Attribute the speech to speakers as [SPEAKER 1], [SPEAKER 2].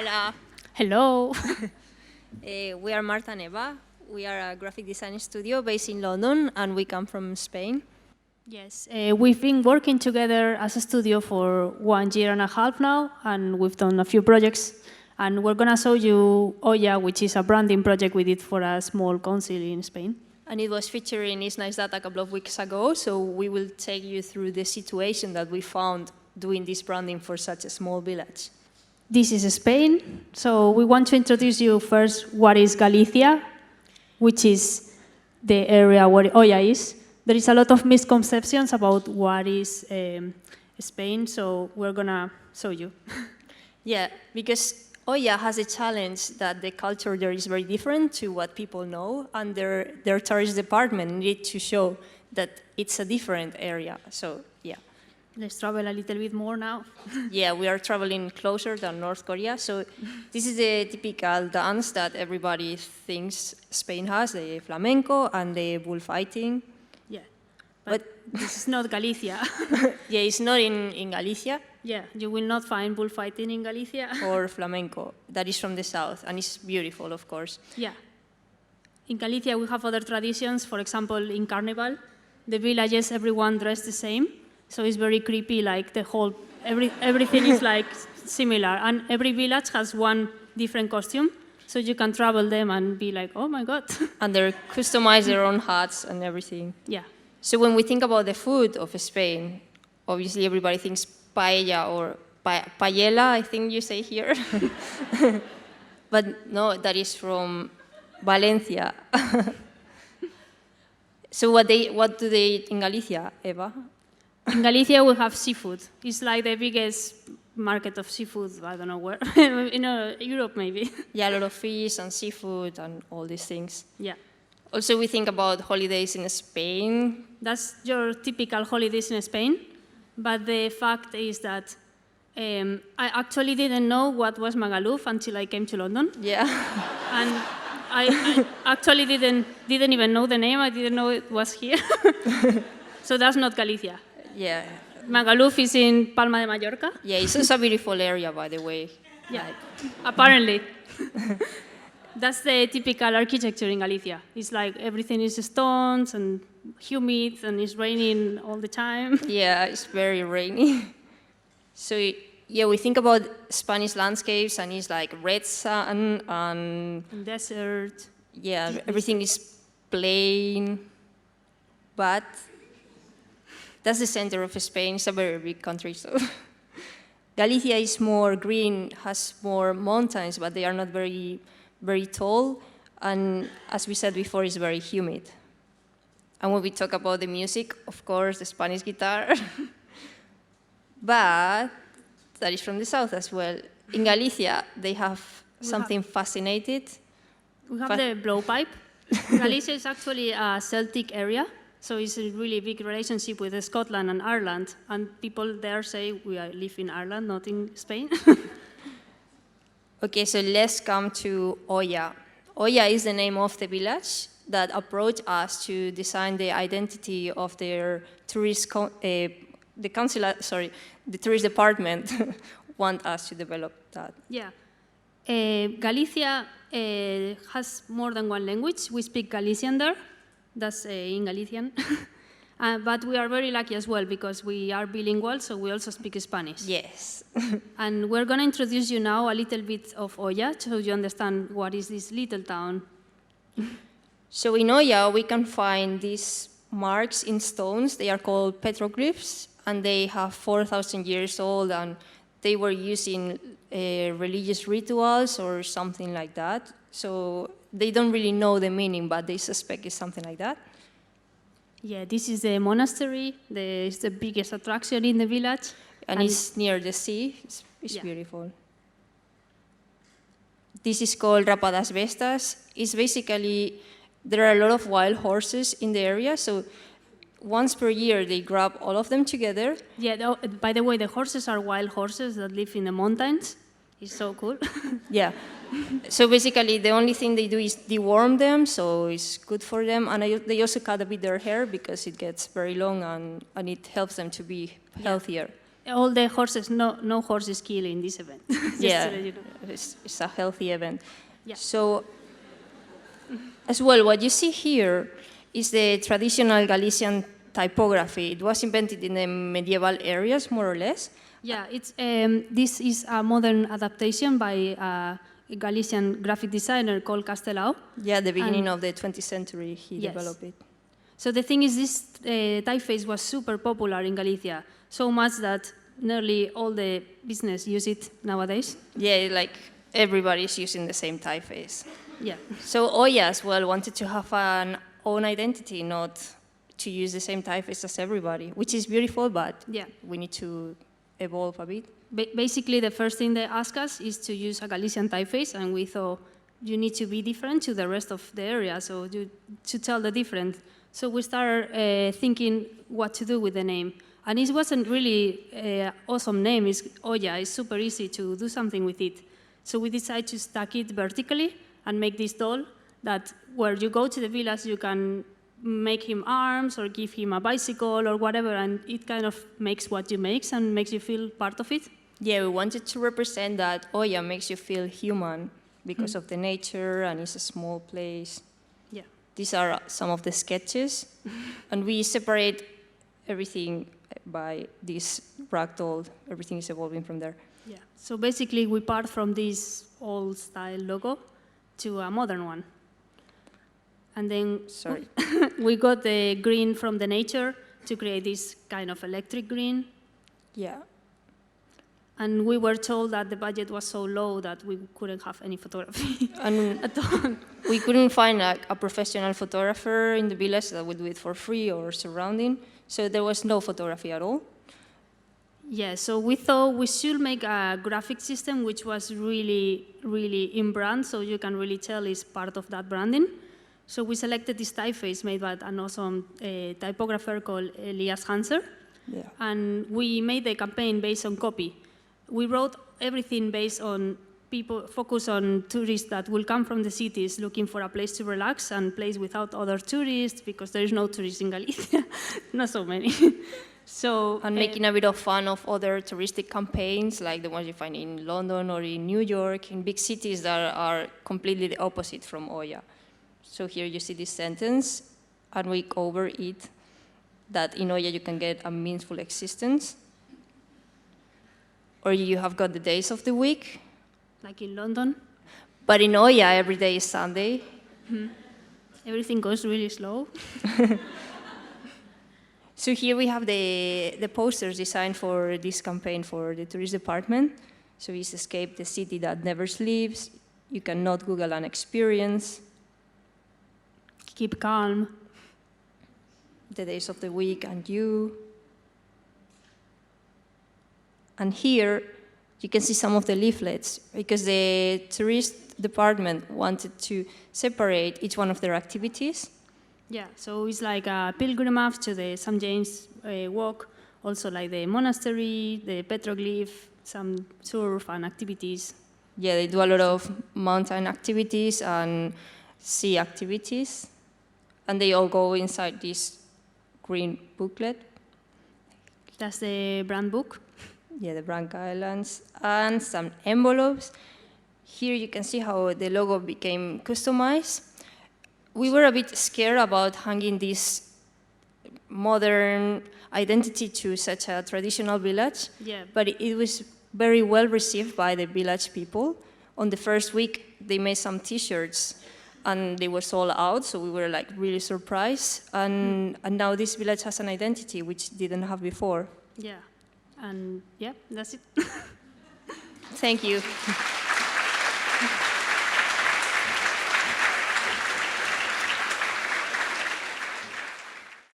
[SPEAKER 1] Hola.
[SPEAKER 2] Hello.
[SPEAKER 1] We are Marta and Eva. We are a graphic design studio based in London, and we come from Spain.
[SPEAKER 2] Yes, we've been working together as a studio for 1 year and a half now, and we've done a few projects. And we're going to show you Oia, which is a branding project we did for a small council in Spain.
[SPEAKER 1] And it was featured in It's Nice Data a couple of weeks ago, so we will take you through the situation that we found doing this branding for such a small village.
[SPEAKER 2] This is Spain, so we want to introduce you first what is Galicia, which is the area where Oia is. There is a lot of misconceptions about what is Spain, so we're going to show you.
[SPEAKER 1] Yeah, because Oia has a challenge that the culture there is very different to what people know, and their tourist department need to show that it's a different area. So, yeah.
[SPEAKER 2] Let's travel a little bit more now.
[SPEAKER 1] Yeah, we are traveling closer than North Korea. So this is the typical dance that everybody thinks Spain has, the flamenco and the bullfighting.
[SPEAKER 2] Yeah, but this is not Galicia.
[SPEAKER 1] Yeah, it's not in Galicia.
[SPEAKER 2] Yeah, you will not find bullfighting in Galicia.
[SPEAKER 1] Or flamenco, that is from the south, and it's beautiful, of course.
[SPEAKER 2] Yeah. In Galicia, we have other traditions. For example, in Carnival, the villages, everyone dressed the same. So it's very creepy, like the whole, everything is like similar. And every village has one different costume. So you can travel them and be like, oh my God.
[SPEAKER 1] And they customize their own hats and everything.
[SPEAKER 2] Yeah.
[SPEAKER 1] So when we think about the food of Spain, obviously everybody thinks paella or paella, I think you say here. But no, that is from Valencia. So what do they eat in Galicia, Eva?
[SPEAKER 2] In Galicia, we have seafood. It's like the biggest market of seafood, I don't know where, in Europe maybe.
[SPEAKER 1] Yeah, a lot of fish and seafood and all these things.
[SPEAKER 2] Yeah.
[SPEAKER 1] Also, we think about holidays in Spain.
[SPEAKER 2] That's your typical holidays in Spain. But the fact is that I actually didn't know what was Magaluf until I came to London.
[SPEAKER 1] Yeah.
[SPEAKER 2] And I actually didn't even know the name. I didn't know it was here. So that's not Galicia.
[SPEAKER 1] Yeah.
[SPEAKER 2] Magaluf is in Palma de Mallorca.
[SPEAKER 1] Yeah, it's also a beautiful area, by the way.
[SPEAKER 2] Yeah, apparently. That's the typical architecture in Galicia. It's like everything is stones and humid and it's raining all the time.
[SPEAKER 1] Yeah, it's very rainy. So, yeah, we think about Spanish landscapes and it's like red sun and
[SPEAKER 2] desert.
[SPEAKER 1] Yeah, everything is plain. But that's the center of Spain. It's a very big country, so Galicia is more green, has more mountains, but they are not very, very tall. And as we said before, it's very humid. And when we talk about the music, of course, the Spanish guitar. But that is from the south as well. In Galicia, they have something fascinating.
[SPEAKER 2] We have the blowpipe. Galicia is actually a Celtic area. So it's a really big relationship with Scotland and Ireland. And people there say we live in Ireland, not in Spain.
[SPEAKER 1] Okay, so let's come to Oia. Oia is the name of the village that approached us to design the identity of their tourist, the tourist department want us to develop that.
[SPEAKER 2] Yeah. Galicia has more than one language. We speak Galician there. That's in Galician. But we are very lucky as well because we are bilingual, so we also speak Spanish.
[SPEAKER 1] Yes.
[SPEAKER 2] And we're going to introduce you now a little bit of Oia so you understand what is this little town.
[SPEAKER 1] So in Oia, we can find these marks in stones. They are called petroglyphs, and they have 4,000 years old, and they were used in religious rituals or something like that. So they don't really know the meaning, but they suspect it's something like that.
[SPEAKER 2] Yeah, this is the monastery. It's the biggest attraction in the village.
[SPEAKER 1] And it's near the sea. It's beautiful. This is called Rapidas Vestas. It's basically, there are a lot of wild horses in the area, so once per year they grab all of them together.
[SPEAKER 2] Yeah, by the way, the horses are wild horses that live in the mountains. It's so cool.
[SPEAKER 1] Yeah. So basically, the only thing they do is deworm them, so it's good for them. And they also cut a bit their hair because it gets very long and it helps them to be healthier.
[SPEAKER 2] all the horses, no horses killed in this event. Just
[SPEAKER 1] Yeah,
[SPEAKER 2] to let you know.
[SPEAKER 1] it's a healthy event.
[SPEAKER 2] Yeah.
[SPEAKER 1] So, as well, what you see here is the traditional Galician typography. It was invented in the medieval areas, more or less.
[SPEAKER 2] Yeah, it's, this is a modern adaptation by a Galician graphic designer called Castelao.
[SPEAKER 1] Yeah, the beginning of the 20th century, he
[SPEAKER 2] Yes.
[SPEAKER 1] developed it.
[SPEAKER 2] So the thing is, this typeface was super popular in Galicia, so much that nearly all the business use it nowadays.
[SPEAKER 1] Yeah, like everybody's using the same typeface.
[SPEAKER 2] Yeah.
[SPEAKER 1] So Oia as well wanted to have an own identity, not to use the same typeface as everybody, which is beautiful, but
[SPEAKER 2] Yeah.
[SPEAKER 1] we need to evolve a bit.
[SPEAKER 2] Basically, the first thing they ask us is to use a Galician typeface, and we thought you need to be different to the rest of the area, so to tell the difference. So we started thinking what to do with the name. And it wasn't really an awesome name, it's Oia, it's super easy to do something with it. So we decided to stack it vertically and make this doll that where you go to the village, you can make him arms or give him a bicycle or whatever, and it kind of makes what you make and makes you feel part of it.
[SPEAKER 1] Yeah, we wanted to represent that Oia makes you feel human because of the nature and it's a small place.
[SPEAKER 2] Yeah.
[SPEAKER 1] These are some of the sketches, and we separate everything by this ragdoll. Everything is evolving from there.
[SPEAKER 2] Yeah. So basically, we part from this old-style logo to a modern one. And then
[SPEAKER 1] Sorry.
[SPEAKER 2] we got the green from the nature to create this kind of electric green.
[SPEAKER 1] Yeah.
[SPEAKER 2] And we were told that the budget was so low that we couldn't have any photography
[SPEAKER 1] And
[SPEAKER 2] at all.
[SPEAKER 1] we couldn't find a professional photographer in the village that would do it for free or surrounding, so there was no photography at all.
[SPEAKER 2] Yeah, so we thought we should make a graphic system which was really, really in brand, so you can really tell it's part of that branding. So we selected this typeface made by an awesome typographer called Elias Hanser.
[SPEAKER 1] Yeah.
[SPEAKER 2] And we made the campaign based on copy. We wrote everything based on people, focus on tourists that will come from the cities looking for a place to relax and place without other tourists, because there is no tourists in Galicia, not so many. So,
[SPEAKER 1] And making a bit of fun of other touristic campaigns, like the ones you find in London or in New York, in big cities that are completely the opposite from Oia. So here you see this sentence, and we cover it, that in Oia you can get a meaningful existence. Or you have got the days of the week.
[SPEAKER 2] like in London,
[SPEAKER 1] But in Oia, every day is Sunday.
[SPEAKER 2] everything goes really slow.
[SPEAKER 1] So here we have the posters designed for this campaign for the tourist department. So it's Escape the City That Never Sleeps. You cannot Google an experience.
[SPEAKER 2] Keep calm.
[SPEAKER 1] The days of the week and you. And here you can see some of the leaflets, because the tourist department wanted to separate each one of their activities.
[SPEAKER 2] Yeah, so it's like a pilgrimage to the St. James walk, also like the monastery, the petroglyph, some surf and activities.
[SPEAKER 1] Yeah, they do a lot of mountain activities and sea activities. And they all go inside this green booklet.
[SPEAKER 2] That's the brand book.
[SPEAKER 1] Yeah, the Branca Islands, and some envelopes. Here you can see how the logo became customized. We were a bit scared about hanging this modern identity to such a traditional village,
[SPEAKER 2] Yeah.
[SPEAKER 1] but it was very well received by the village people. On the first week, they made some T-shirts, and they were sold out, so we were like really surprised. And now this village has an identity which didn't have before.
[SPEAKER 2] Yeah. And yeah, that's it.
[SPEAKER 1] Thank you.